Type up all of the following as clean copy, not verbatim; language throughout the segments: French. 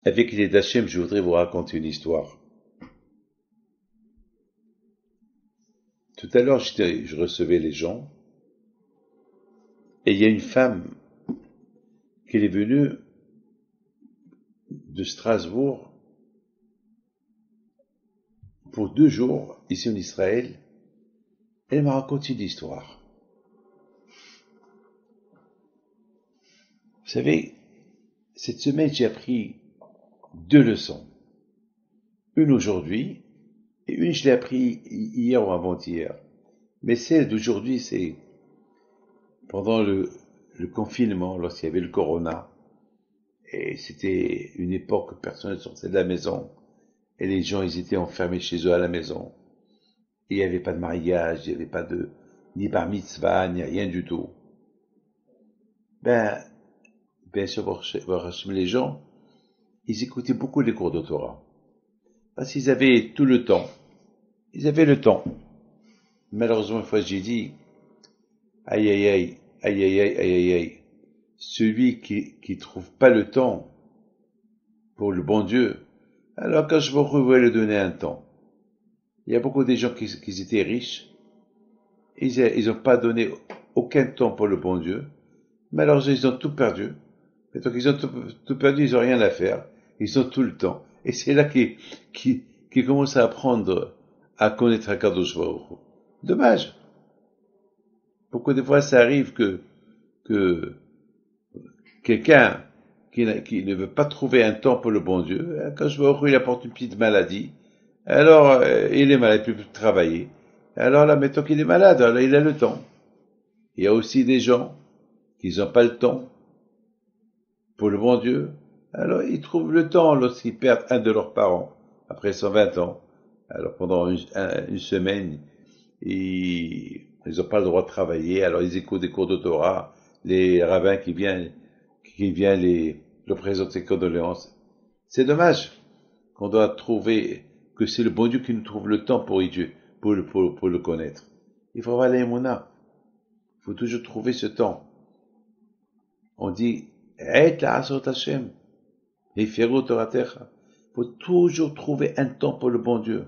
Avec les d'Hachem, je voudrais vous raconter une histoire. Tout à l'heure, je recevais les gens, et il y a une femme qui est venue de Strasbourg pour 2 jours, ici en Israël. Elle m'a raconté une histoire. Vous savez, cette semaine, j'ai appris 2 leçons. Une aujourd'hui, et une, je l'ai appris hier ou avant-hier. Mais celle d'aujourd'hui, c'est pendant le confinement, lorsqu'il y avait le corona, et c'était une époque où personne ne sortait de la maison, et les gens, ils étaient enfermés chez eux à la maison. Il n'y avait pas de mariage, il n'y avait pas de, ni bar mitzvah, ni rien du tout. Ben, bien sûr, les gens, ils écoutaient beaucoup les cours de Torah. Parce qu'ils avaient tout le temps. Ils avaient le temps. Malheureusement, une fois, j'ai dit, aïe, aïe, aïe, aïe, aïe, aïe, aïe, aïe, aïe. Celui qui trouve pas le temps pour le bon Dieu, alors quand je vais lui donner un temps. Il y a beaucoup de gens qui étaient riches, ils n'ont pas donné aucun temps pour le bon Dieu, mais alors ils ont tout perdu. Et donc ils ont tout perdu, ils n'ont rien à faire, ils ont tout le temps. Et c'est là qu'ils commencent à apprendre à connaître Akadosh Baruch Hu. Dommage. Beaucoup de fois ça arrive que quelqu'un qui ne veut pas trouver un temps pour le bon Dieu, quand je vois il apporte une petite maladie, alors il est malade, il ne peut plus travailler. Alors là, mettons qu'il est malade, alors il a le temps. Il y a aussi des gens qui n'ont pas le temps pour le bon Dieu, alors ils trouvent le temps lorsqu'ils perdent un de leurs parents, après 120 ans. Alors pendant une semaine, ils n'ont pas le droit de travailler, alors ils écoutent des cours de Torah, les rabbins qui viennent leur présenter condoléances. C'est dommage qu'on doit trouver que c'est le bon Dieu qui nous trouve le temps pour Dieu, pour le connaître. Il faut avoir l'émouna. Il faut toujours trouver ce temps. On dit, Eit la'asot Hashem, Hifiru Toratecha. Il faut toujours trouver un temps pour le bon Dieu.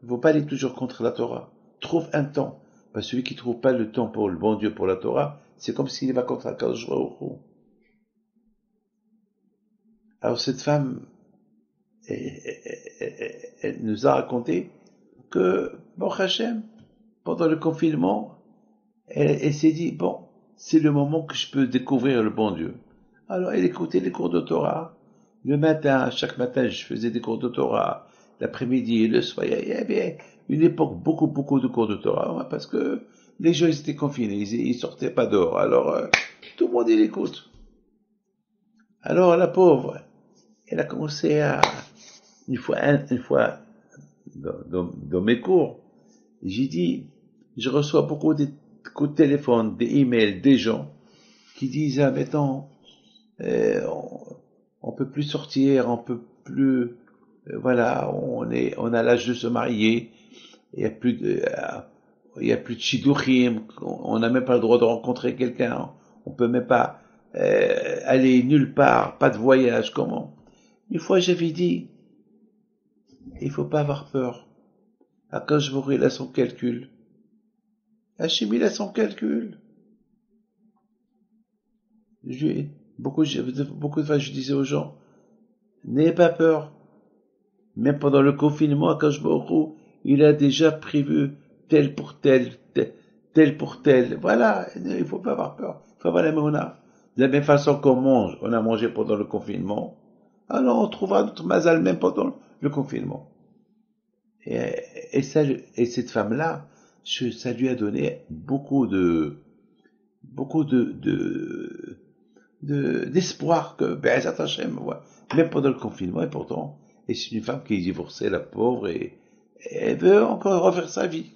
Il ne faut pas aller toujours contre la Torah. Trouve un temps. Parce que celui qui ne trouve pas le temps pour le bon Dieu, pour la Torah, c'est comme s'il va contre Akadosh Baruch Hu. Alors cette femme, elle nous a raconté que, bon Hachem, pendant le confinement, elle s'est dit, bon, c'est le moment que je peux découvrir le bon Dieu. Alors elle écoutait les cours de Torah. Le matin, chaque matin, je faisais des cours de Torah. L'après-midi, le soir, il y avait une époque beaucoup de cours de Torah, parce que les gens étaient confinés, ils sortaient pas dehors. Alors tout le monde il écoute. Alors la pauvre, elle a commencé à une fois dans mes cours, j'ai dit, je reçois beaucoup de coups de téléphone, des emails, des gens qui disent, ah, maintenant, on peut plus sortir, on peut plus, voilà, on a l'âge de se marier, il y a plus de shidduchim, on n'a même pas le droit de rencontrer quelqu'un, on peut même pas aller nulle part, pas de voyage, comment? Une fois j'avais dit, il faut pas avoir peur. Akadosh Baruch Hu, il a son calcul. Hachem, il a son calcul. Beaucoup de fois, je disais aux gens, n'ayez pas peur. Même pendant le confinement, Akadosh Baruch Hu, il a déjà prévu tel pour tel, tel pour tel. Voilà, il faut pas avoir peur. Il faut avoir la mémoire. De la même façon qu'on mange, on a mangé pendant le confinement, alors on trouvera notre mazal même pendant le confinement. Et cette femme-là, ça lui a donné beaucoup d'espoir que, Be'ezat Hashem, même pendant le confinement, et pourtant, et c'est une femme qui est divorcée, la pauvre, et elle veut encore refaire sa vie.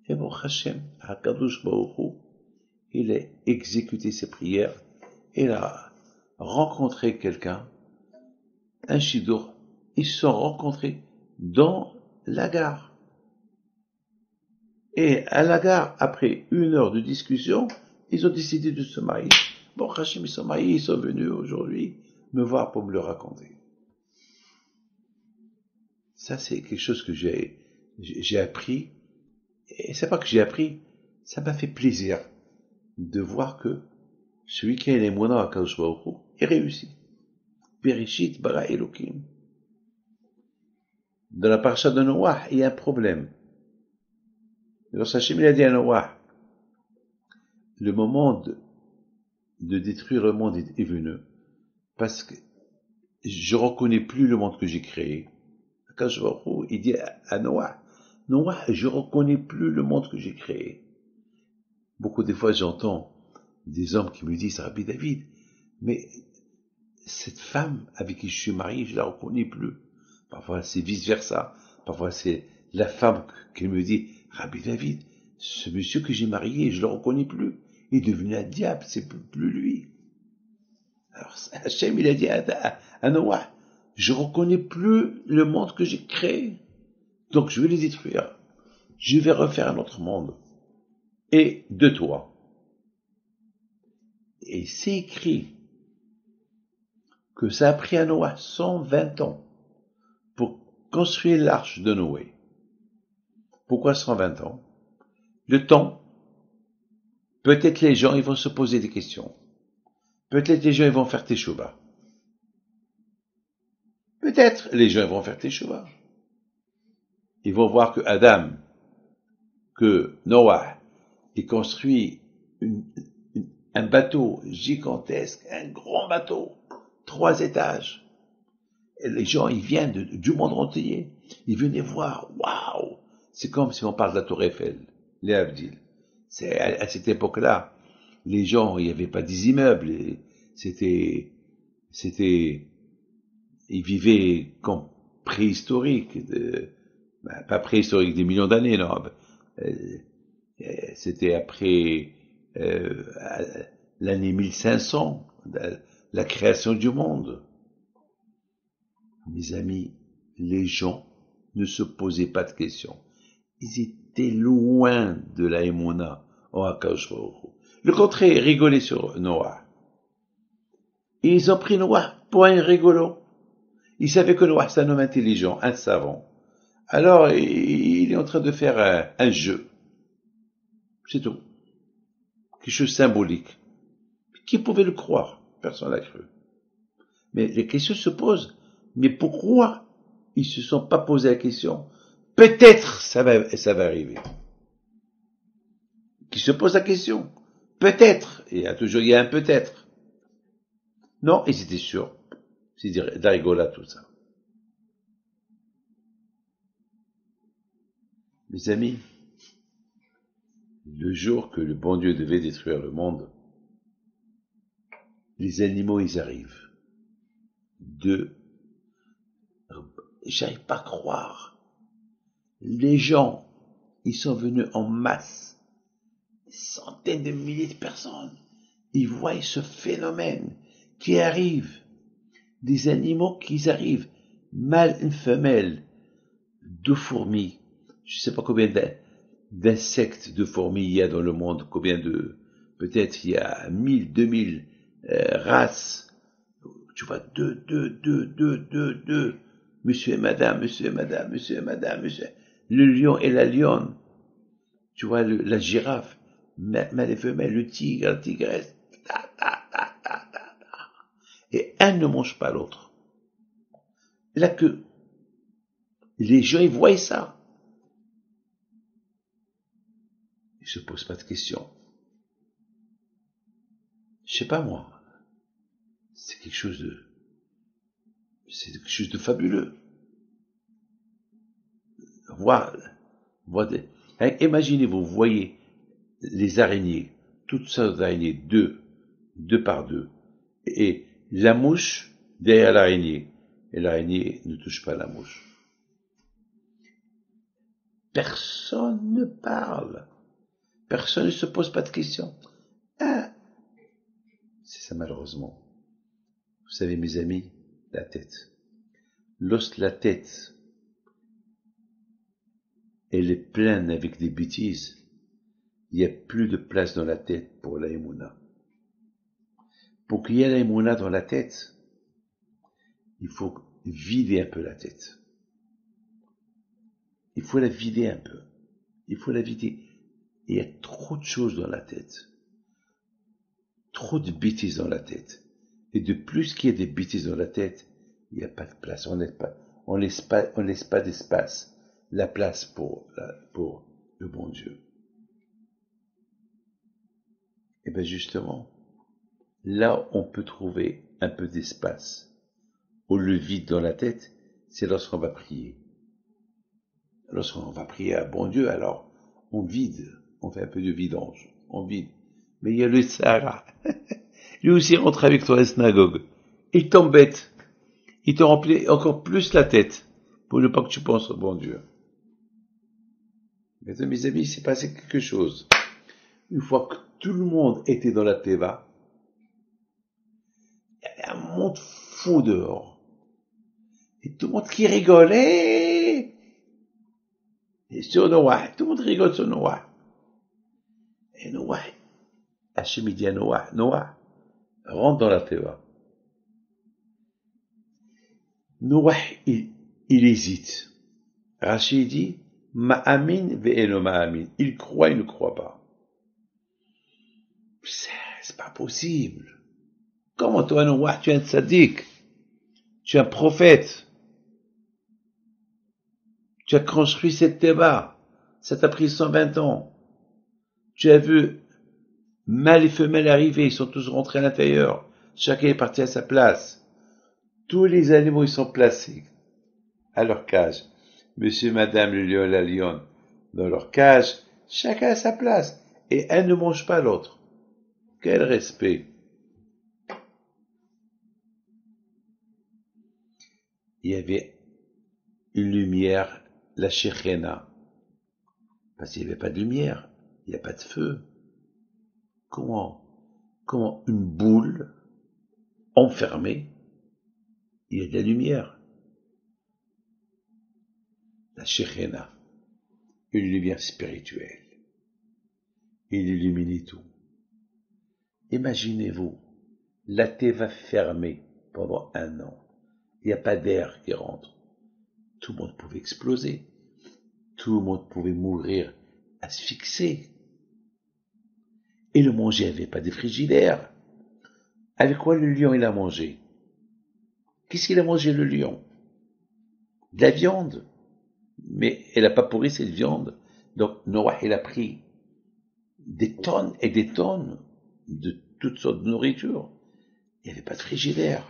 Et bon, Hashem, Hakadosh Baruch Hu, il a exécuté ses prières, il a rencontré quelqu'un, un shidour, ils se sont rencontrés dans la gare. Et à la gare, après 1 heure de discussion, ils ont décidé de se marier. Bon, Hachem, ils sont mariés, ils sont venus aujourd'hui. me voir pour me le raconter. Ça, c'est quelque chose que j'ai appris. Et c'est pas que j'ai appris, ça m'a fait plaisir de voir que celui qui a les moyens à Kadosh Baruch Hu est réussi. Bereshit bara Elokim. Dans la paracha de Noah, il y a un problème. Lorsque Hachem il a dit à Noah, le moment de détruire le monde est venu, parce que je reconnais plus le monde que j'ai créé. Kadosh Baruch Hu, il dit à Noah, Noah, je reconnais plus le monde que j'ai créé. Beaucoup de fois, j'entends des hommes qui me disent, Rabbi David, mais cette femme avec qui je suis marié, je la reconnais plus. Parfois, c'est vice-versa. Parfois, c'est la femme qui me dit, Rabbi David, ce monsieur que j'ai marié, je le reconnais plus. Il est devenu un diable, c'est plus lui. Alors, Hachem, il a dit à Noah, je reconnais plus le monde que j'ai créé. Donc, je vais les détruire. Je vais refaire un autre monde. Et de toi. Et c'est écrit que ça a pris à Noah 120 ans pour construire l'arche de Noé. Pourquoi 120 ans? Le temps, peut-être les gens ils vont se poser des questions. Peut-être les gens ils vont faire teshuva. Peut-être les gens ils vont faire teshuva. Ils vont voir que Adam, que Noah, il construit un bateau gigantesque, un grand bateau, 3 étages. Et les gens, ils viennent du monde entier. Ils venaient voir, waouh! C'est comme si on parle de la Tour Eiffel, les Havdil. C'est à cette époque-là, les gens, il n'y avait pas des immeubles. C'était, ils vivaient comme préhistoriques, pas préhistoriques des millions d'années, non. C'était après l'année 1500, la création du monde. Mes amis, les gens ne se posaient pas de questions. Ils étaient loin de la Emouna en Akadosh Baruch Hu. Le contraire, rigolaient sur Noah. Et ils ont pris Noah pour un rigolo. Ils savaient que Noah, c'est un homme intelligent, un savant. Alors, il est en train de faire un jeu. C'est tout. Quelque chose de symbolique. Qui pouvait le croire? Personne l'a cru. Mais les questions se posent. Mais pourquoi ils se sont pas posé la question? Peut-être ça va arriver. Qui se pose la question? Peut-être. Il y a un peut-être. Non, ils étaient sûrs. C'est de la rigolade tout ça. Mes amis, le jour que le bon Dieu devait détruire le monde, les animaux ils arrivent. J'arrive pas à croire. Les gens, ils sont venus en masse. Des centaines de milliers de personnes. Ils voient ce phénomène qui arrive. Des animaux qui arrivent. Mâle et femelle. 2 fourmis. Je sais pas combien d'insectes, de fourmis il y a dans le monde. Peut-être il y a 1000, 2000 races. Tu vois, deux. Monsieur et madame, monsieur et madame, monsieur et madame, monsieur. Le lion et la lionne. Tu vois, la girafe, mâle et femelle, le tigre, la tigresse. Et un ne mange pas l'autre. Là que les gens, ils voient ça. Ils se posent pas de questions. Je sais pas moi. C'est quelque chose de fabuleux. Imaginez, vous voyez les araignées, toutes sortes d'araignées, deux par deux, et la mouche derrière l'araignée, et l'araignée ne touche pas la mouche. Personne ne parle. Personne ne se pose pas de questions. C'est ça malheureusement. Vous savez mes amis, la tête. Lorsque la tête, elle est pleine avec des bêtises, il n'y a plus de place dans la tête pour la émouna. Pour qu'il y ait la émouna dans la tête, il faut vider un peu la tête. Il faut la vider un peu. Il faut la vider. Il y a trop de choses dans la tête. Trop de bêtises dans la tête. Et de plus qu'il y a des bêtises dans la tête, il n'y a pas de place. On laisse pas d'espace. La place pour le bon Dieu. Et bien justement, là on peut trouver un peu d'espace. Au le vide dans la tête, c'est lorsqu'on va prier. Lorsqu'on va prier à bon Dieu, alors on vide, on fait un peu de vidange, on vide. Mais il y a le Sahara. Lui aussi rentre avec toi à la synagogue. Il t'embête. Il te remplit encore plus la tête pour ne pas que tu penses au bon Dieu. Mais mes amis, il s'est passé quelque chose. Une fois que tout le monde était dans la Teva, il y avait un monde fou dehors. Et tout le monde qui rigolait. Et sur Noah, tout le monde rigole sur Noah. Et Noah, Hachem dit à Noah, rentre dans la Teva. Noah, il hésite. Rachid dit, Ma'amin ve'eno ma'amin. Il croit, il ne croit pas. C'est pas possible. Comment toi, Noah, tu es un tzaddik? Tu es un prophète. Tu as construit cette Teva. Ça t'a pris 120 ans. Tu as vu mâles et femelles arriver. Ils sont tous rentrés à l'intérieur. Chacun est parti à sa place. Tous les animaux, ils sont placés à leur cage. Monsieur, madame, le lion, la lionne, dans leur cage, chacun à sa place. Et un ne mange pas l'autre. Quel respect. Il y avait une lumière, la Shekhina. Parce qu'il n'y avait pas de lumière. Il n'y a pas de feu. Comment une boule enfermée, il y a de la lumière. La Shekhina. Une lumière spirituelle. Il illumine tout. Imaginez-vous, la Teva fermée pendant 1 an. Il n'y a pas d'air qui rentre. Tout le monde pouvait exploser. Tout le monde pouvait mourir asphyxié. Et le manger, il n'y avait pas de frigidaire. Avec quoi le lion il a mangé? Qu'est-ce qu'il a mangé le lion? De la viande. Mais elle n'a pas pourri cette viande. Donc Noah il a pris des tonnes et des tonnes de toutes sortes de nourriture. Il n'y avait pas de frigidaire.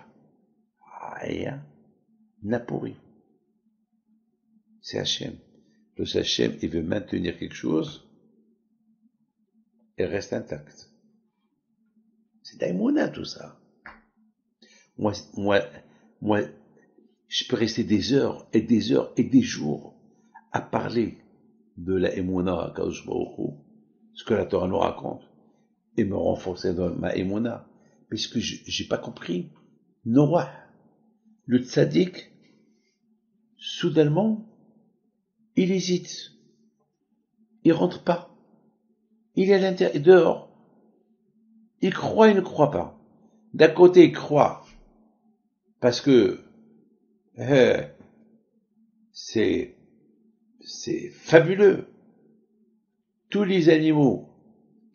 Rien n'a pourri. C'est Hachem. Le Hachem, il veut maintenir quelque chose, et reste intact. C'est Daïmouna tout ça. Moi, je peux rester des heures et des heures et des jours à parler de la Emouna à Kadosh Baruch Hu, ce que la Torah nous raconte, et me renforcer dans ma Emouna, puisque j'ai pas compris. Noah, le tzaddik, soudainement, il hésite. Il rentre pas. Il est à l'intérieur, dehors. Il croit, il ne croit pas. D'un côté, il croit, parce que c'est fabuleux. Tous les animaux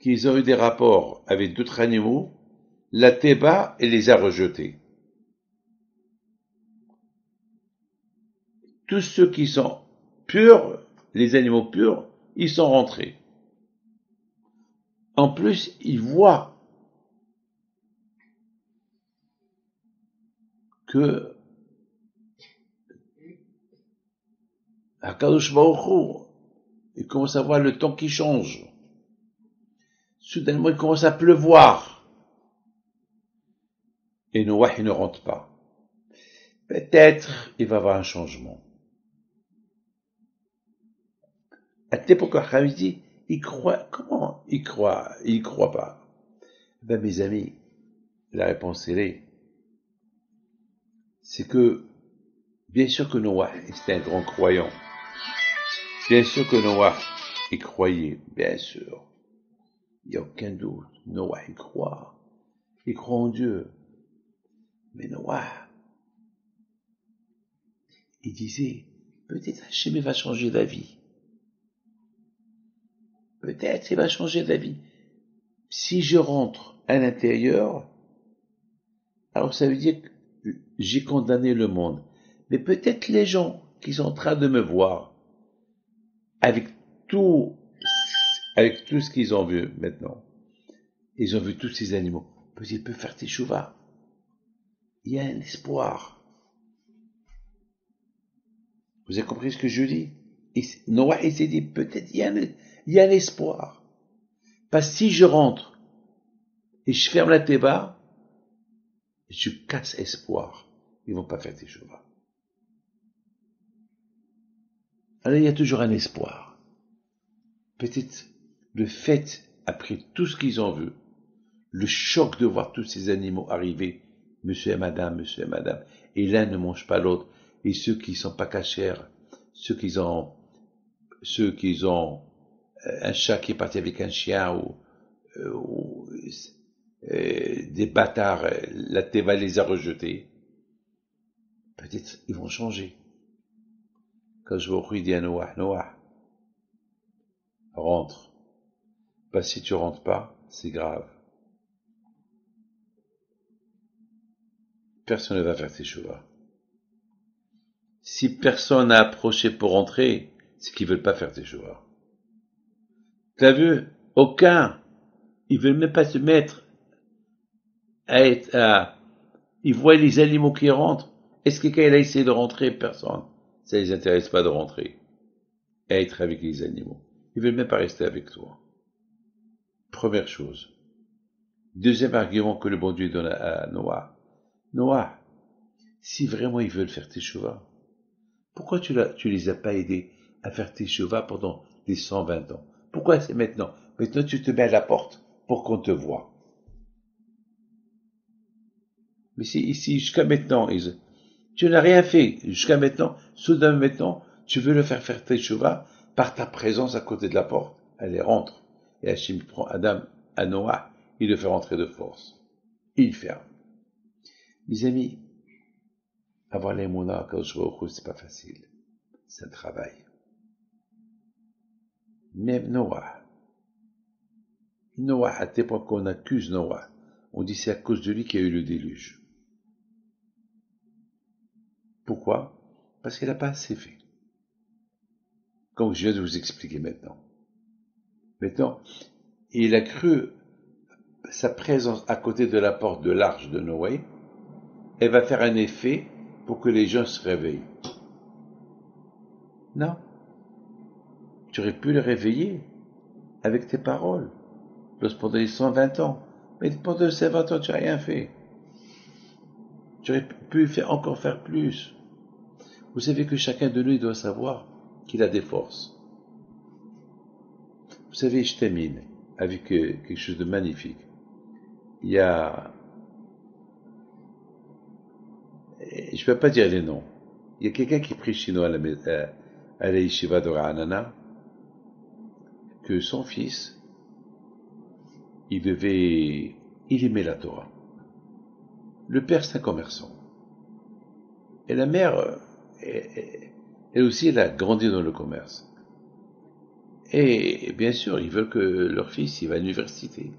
qui ont eu des rapports avec d'autres animaux, la Théba, elle les a rejetés. Tous ceux qui sont purs, les animaux purs, ils sont rentrés. En plus, ils voient que Akadosh Baruch Hu, il commence à voir le temps qui change. Soudainement, il commence à pleuvoir. Et Noah, il ne rentre pas. Peut-être, il va y avoir un changement. À cette époque, Raham dit, il croit, comment il croit? Il croit pas. Ben, mes amis, la réponse est, c'est que, bien sûr que Noah, c'était un grand croyant. Bien sûr que Noah, il croyait, bien sûr. Il n'y a aucun doute. Noah, il croit. Il croit en Dieu. Mais Noah, il disait, peut-être Hachem va changer d'avis. Peut-être il va changer d'avis. Si je rentre à l'intérieur, alors ça veut dire que j'ai condamné le monde. Mais peut-être les gens qui sont en train de me voir, avec tout ce qu'ils ont vu maintenant, ils ont vu tous ces animaux, peut-être ils peuvent faire teshuva. Il y a un espoir. Vous avez compris ce que je dis? Noah, il s'est dit, peut-être il y a un espoir. Parce que si je rentre et je ferme la teba, je casse espoir. Ils vont pas faire teshuva. Alors il y a toujours un espoir. Peut-être le fait, après tout ce qu'ils ont vu, le choc de voir tous ces animaux arriver, monsieur et madame, et l'un ne mange pas l'autre, et ceux qui sont pas cachers, ceux qui ont un chat qui est parti avec un chien, ou des bâtards, la Teva les a rejetés, peut-être ils vont changer. Quand je vois dit à Noah, rentre. Bah, si tu rentres pas, c'est grave. Personne ne va faire tes chevaux. Si personne n'a approché pour rentrer, c'est qu'ils veulent pas faire tes chevaux. T'as vu? Aucun. Ils veulent même pas se mettre ils voient les animaux qui rentrent. Est-ce que quelqu'un a essayé de rentrer? Personne. Ça les intéresse pas de rentrer. À être avec les animaux. Ils veulent même pas rester avec toi. Première chose. Deuxième argument que le bon Dieu donne à Noah. Noah, si vraiment ils veulent faire tes chevaux, pourquoi tu les as pas aidés à faire tes chevaux pendant les 120 ans? Pourquoi c'est maintenant? Maintenant tu te mets à la porte pour qu'on te voie. Mais si ici, jusqu'à maintenant, tu n'as rien fait. Jusqu'à maintenant, soudain maintenant, tu veux le faire tes chevaux par ta présence à côté de la porte. Allez, rentre. Et Hachim prend Adam à Noah, il le fait rentrer de force. Il ferme. Mes amis, avoir les monas à c'est pas facile. C'est un travail. Même Noah, à tel point qu'on accuse Noah, on dit c'est à cause de lui qu'il y a eu le déluge. Pourquoi? Parce qu'il n'a pas assez fait. Comme je viens de vous expliquer maintenant. Maintenant, il a cru sa présence à côté de la porte de l'arche de Noé, elle va faire un effet pour que les gens se réveillent. Non. Tu aurais pu les réveiller avec tes paroles, pendant les 120 ans. Mais pendant ces 20 ans, tu n'as rien fait. Tu aurais pu encore faire plus. Vous savez que chacun de nous doit savoir qu'il a des forces. Vous savez, je termine avec quelque chose de magnifique. Il y a... Je ne peux pas dire les noms. Il y a quelqu'un qui prie chez nous à la yeshiva de Ra'anana, que son fils, il aimait la Torah. Le père, c'est un commerçant. Et la mère, elle aussi, elle a grandi dans le commerce. Et bien sûr, ils veulent que leur fils, il va à l'université.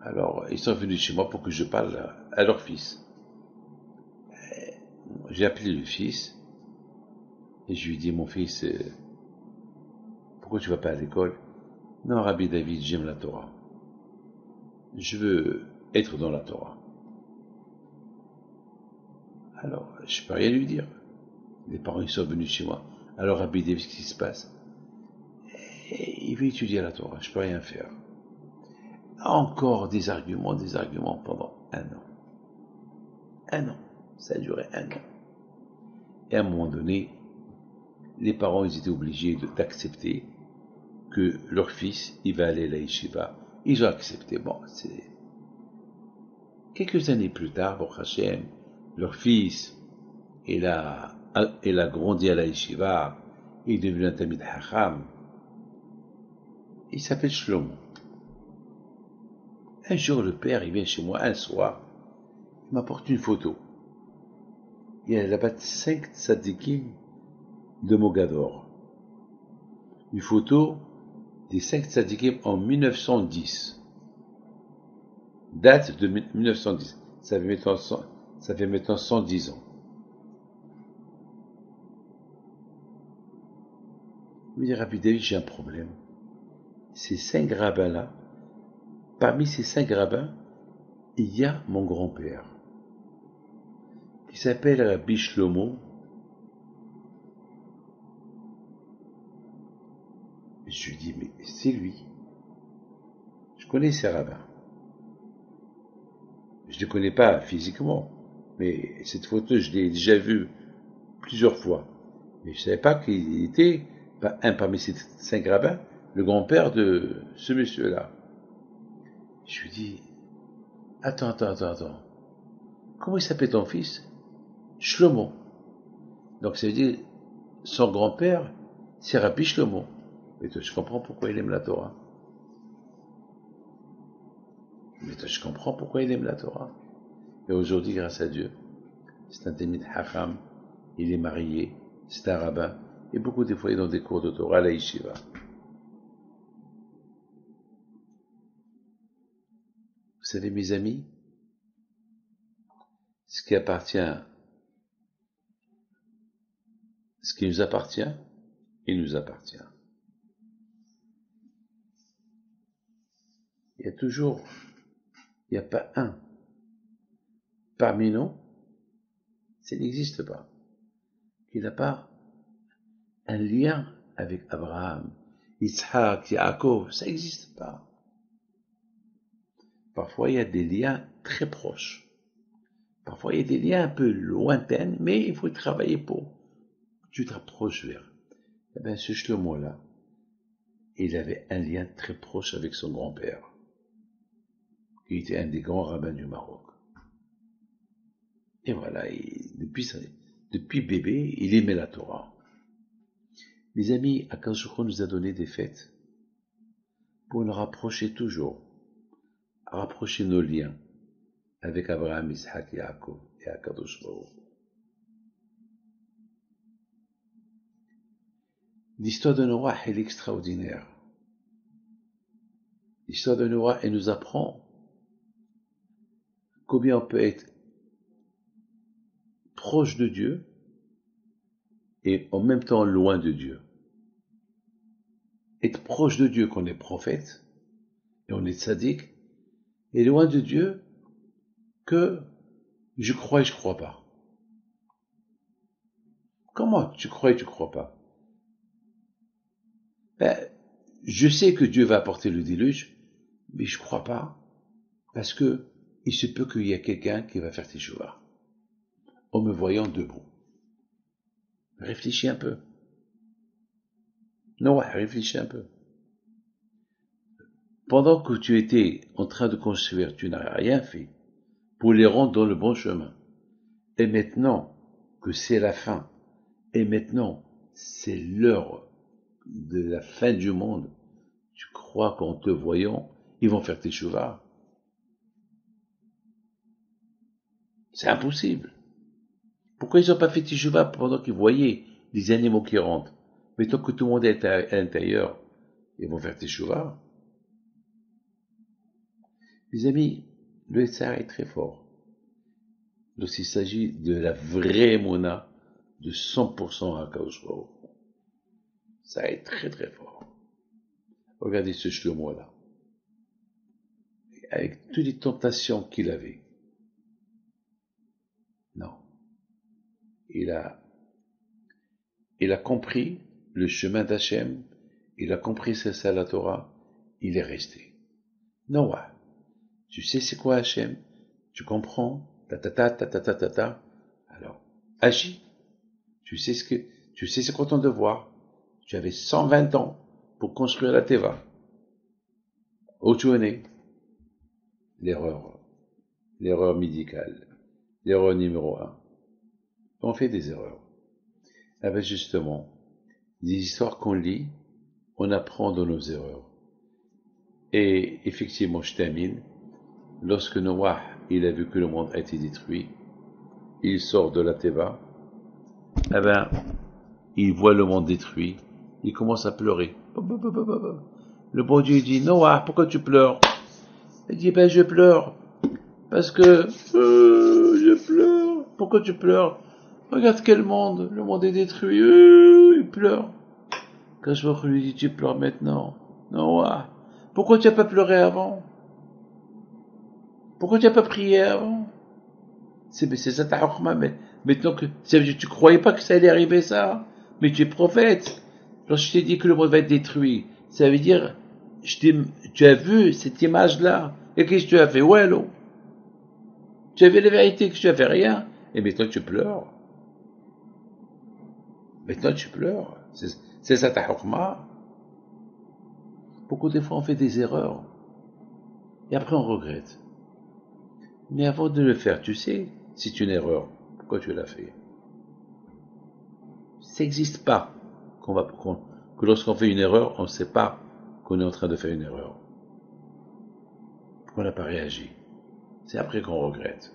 Alors, ils sont venus chez moi pour que je parle à leur fils. J'ai appelé le fils, et je lui ai dit, mon fils, pourquoi tu vas pas à l'école? Non, Rabbi David, j'aime la Torah. Je veux être dans la Torah. Alors, je peux rien lui dire. Les parents, ils sont venus chez moi. Alors, Rabbi David, qu'est-ce qui se passe? Et il veut étudier la Torah, je peux rien faire. Encore des arguments pendant un an. Un an. Ça a duré un an. Et à un moment donné, les parents, ils étaient obligés d'accepter que leur fils, il va aller à la yeshiva. Ils ont accepté. Bon, c'est... Quelques années plus tard, Baruch Hashem, leur fils, il a grandi à la yeshiva, il est devenu un Talmid Chacham. Il s'appelle Shlomo. Un jour, le père, il vient chez moi, un soir, il m'apporte une photo. il y a là-bas 5 tzadikim de Mogador. Une photo des 5 tzadikim en 1910. Date de 1910. Ça fait maintenant 110 ans. Il me dit, Rabbi David, j'ai un problème. Ces 5 rabbins-là, parmi ces 5 rabbins, il y a mon grand-père, qui s'appelle Rabbi Shlomo. Je lui dis, mais c'est lui. Je connais ces rabbins. Je ne les connais pas physiquement, mais cette photo, je l'ai déjà vue plusieurs fois. Mais je ne savais pas qu'il était, parmi ces 5 rabbins, le grand-père de ce monsieur-là. Je lui dis, attends. Comment il s'appelle ton fils? Shlomo. Donc ça veut dire, son grand-père, c'est Rabbi Shlomo. Mais toi, je comprends pourquoi il aime la Torah. Et aujourd'hui, grâce à Dieu, c'est un Talmid Chacham, il est marié, c'est un rabbin, et beaucoup de fois, il est dans des cours de Torah à la Yeshiva. Vous savez, mes amis, ce qui nous appartient, il nous appartient. Il n'y a pas un parmi nous, ça n'existe pas, qui n'a pas un lien avec Abraham, Yitzhak, Yaakov, ça n'existe pas. Parfois, il y a des liens très proches. Parfois, il y a des liens un peu lointains, mais il faut travailler pour que tu te rapproches vers. Eh bien, ce Shlomo-là, il avait un lien très proche avec son grand-père, qui était un des grands rabbins du Maroc. Et voilà, depuis bébé, il aimait la Torah. Mes amis, Akadosh Baruch Hu nous a donné des fêtes pour nous rapprocher toujours, rapprocher nos liens avec Abraham, Isaac, Yaakov et Akadosh Baruch Hu. L'histoire de Noah, elle est extraordinaire. L'histoire de Noah, elle nous apprend combien on peut être proche de Dieu et en même temps loin de Dieu. Être proche de Dieu qu'on est prophète et on est tzaddik, et loin de Dieu que je crois et je crois pas. Comment tu crois et tu crois pas? Je sais que Dieu va apporter le déluge, mais je crois pas, parce que il se peut qu'il y ait quelqu'un qui va faire teshuva en me voyant debout. Réfléchis un peu. Non, réfléchis un peu. Pendant que tu étais en train de construire, tu n'as rien fait pour les rendre dans le bon chemin. Et maintenant que c'est la fin, et maintenant c'est l'heure de la fin du monde, tu crois qu'en te voyant, ils vont faire teshuva? C'est impossible. Pourquoi ils n'ont pas fait teshuva pendant qu'ils voyaient les animaux qui rentrent? Mais tant que tout le monde est à l'intérieur, ils vont faire teshuva. Les amis, le Yetzirah est très fort. Lorsqu'il s'agit de la vraie Mona, de 100% à Akadosh Baruch Hu. Ça est très très fort. Regardez ce Shlomo-là. Avec toutes les tentations qu'il avait. Non. Il a compris le chemin d'Hachem, il a compris c'est ça la Torah, il est resté. Noah, tu sais c'est quoi Hachem? Tu comprends? Alors, agis. Tu sais c'est quoi ton devoir? Tu avais 120 ans pour construire la Teva. Où tu en es? L'erreur médicale, l'erreur numéro 1. On fait des erreurs. Ah ben justement, des histoires qu'on lit, on apprend de nos erreurs. Et effectivement, je termine. Lorsque Noah, il a vu que le monde a été détruit, il sort de la Teva, eh ben, il voit le monde détruit, il commence à pleurer. Le bon Dieu dit, Noah, pourquoi tu pleures? Il dit, ben je pleure, parce que je pleure. Pourquoi tu pleures? Regarde quel monde, le monde est détruit, il pleure. Quand je vois lui dit, tu pleures maintenant. Noah, pourquoi tu n'as pas pleuré avant? Pourquoi tu n'as pas prié avant? C'est ça ta hukma, mais maintenant que tu croyais pas que ça allait arriver ça, mais tu es prophète. Lorsque je t'ai dit que le monde va être détruit, ça veut dire, tu as vu cette image-là, et qu'est-ce que tu as fait? Ouais, l'eau. Tu as vu la vérité, que tu as fait rien, et maintenant tu pleures. Maintenant tu pleures. C'est ça ta hukma. Beaucoup de fois on fait des erreurs, et après on regrette. Mais avant de le faire, tu sais, c'est une erreur. Pourquoi tu l'as fait? Ça n'existe pas que lorsqu'on fait une erreur, on ne sait pas qu'on est en train de faire une erreur. Pourquoi on n'a pas réagi? C'est après qu'on regrette.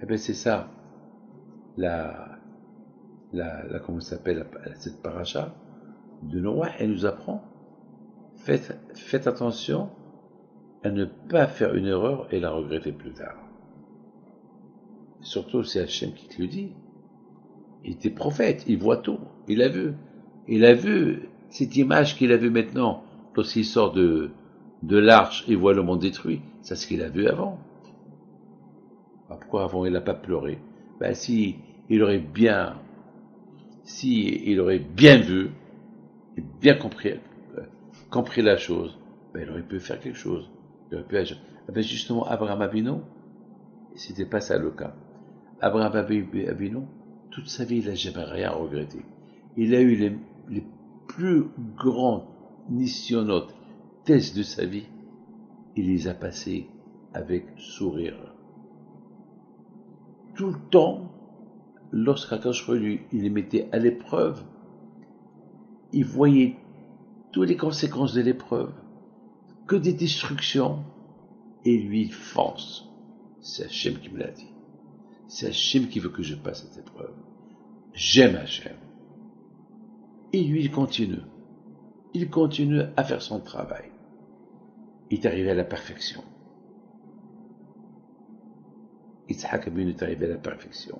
Eh bien, c'est ça, comment ça s'appelle, cette paracha de Noah, elle nous apprend, faites attention à ne pas faire une erreur et la regretter plus tard. Surtout, c'est Hachem qui te le dit. Il était prophète, il voit tout, il a vu. Il a vu cette image qu'il a vue maintenant, lorsqu'il sort de l'arche et voit le monde détruit. C'est ce qu'il a vu avant. Alors pourquoi avant il n'a pas pleuré? Ben si il aurait bien vu, et bien compris la chose, ben il aurait pu faire quelque chose. Il aurait pu agir. Ben justement, Abraham Avinu, c'était pas ça le cas. Abraham Avinu, toute sa vie, il n'a jamais rien regretté. Il a eu les plus grands nisyonotes, tests de sa vie, il les a passés avec sourire. Tout le temps, lorsqu'Akadosh Baruch Hu il les mettait à l'épreuve, il voyait toutes les conséquences de l'épreuve, que des destructions, et lui il fonce. C'est Hachem qui me l'a dit. C'est Hachem qui veut que je passe cette épreuve. J'aime Hachem. Et lui, il continue. Il continue à faire son travail. Il est arrivé à la perfection. Yitzhak Abinu est arrivé à la perfection.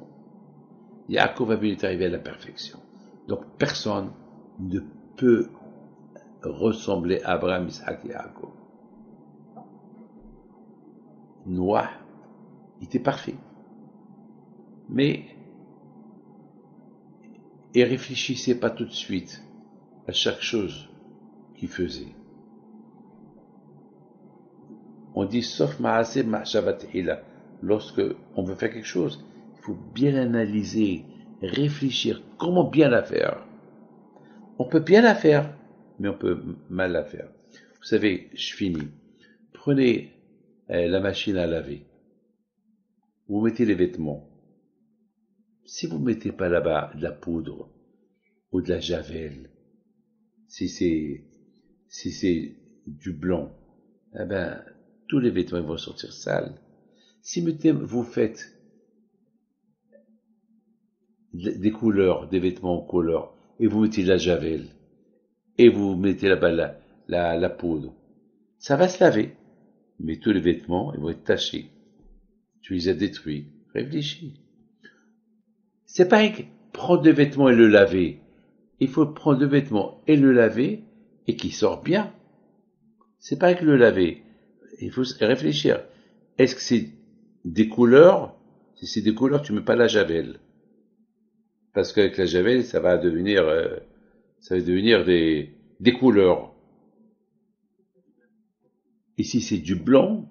Yaakov Abinu est arrivé à la perfection. Donc personne ne peut ressembler à Abraham, Isaac et Yaakov. Noah, il était parfait. Mais il réfléchissait pas tout de suite à chaque chose qu'il faisait. On dit sauf ma'aseh ma'shavat ila. Lorsque on veut faire quelque chose, il faut bien l'analyser, réfléchir comment bien la faire. On peut bien la faire, mais on peut mal la faire. Vous savez, je finis. Prenez la machine à laver. Vous mettez les vêtements. Si vous ne mettez pas là-bas de la poudre ou de la javel, si c'est du blanc, eh ben, tous les vêtements vont sortir sales. Si vous faites des couleurs, des vêtements en couleur, et vous mettez de la javel, et vous mettez là-bas la poudre, ça va se laver. Mais tous les vêtements, ils vont être tachés. Tu les as détruits. Réfléchis. C'est pareil que prendre des vêtements et le laver. Il faut prendre des vêtements et le laver, et qu'il sort bien. C'est pareil que le laver. Il faut réfléchir. Est-ce que c'est des couleurs? Si c'est des couleurs, tu mets pas la javel. Parce qu'avec la javel, ça va devenir des couleurs. Et si c'est du blanc,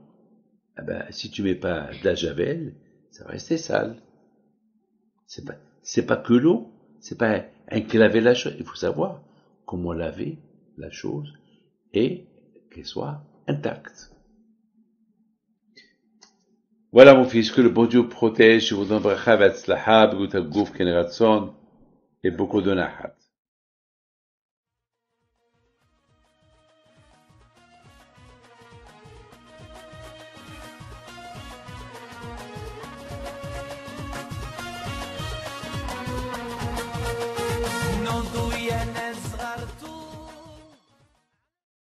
eh ben, si tu mets pas de la javel, ça va rester sale. C'est pas que l'eau, c'est pas un que laver la chose. Il faut savoir comment laver la chose et qu'elle soit intacte. Voilà mon fils, que le bon Dieu protège, je vous donne bracha v'atzlaha, b'gut ha'guf ken ratzon, et beaucoup de nahat.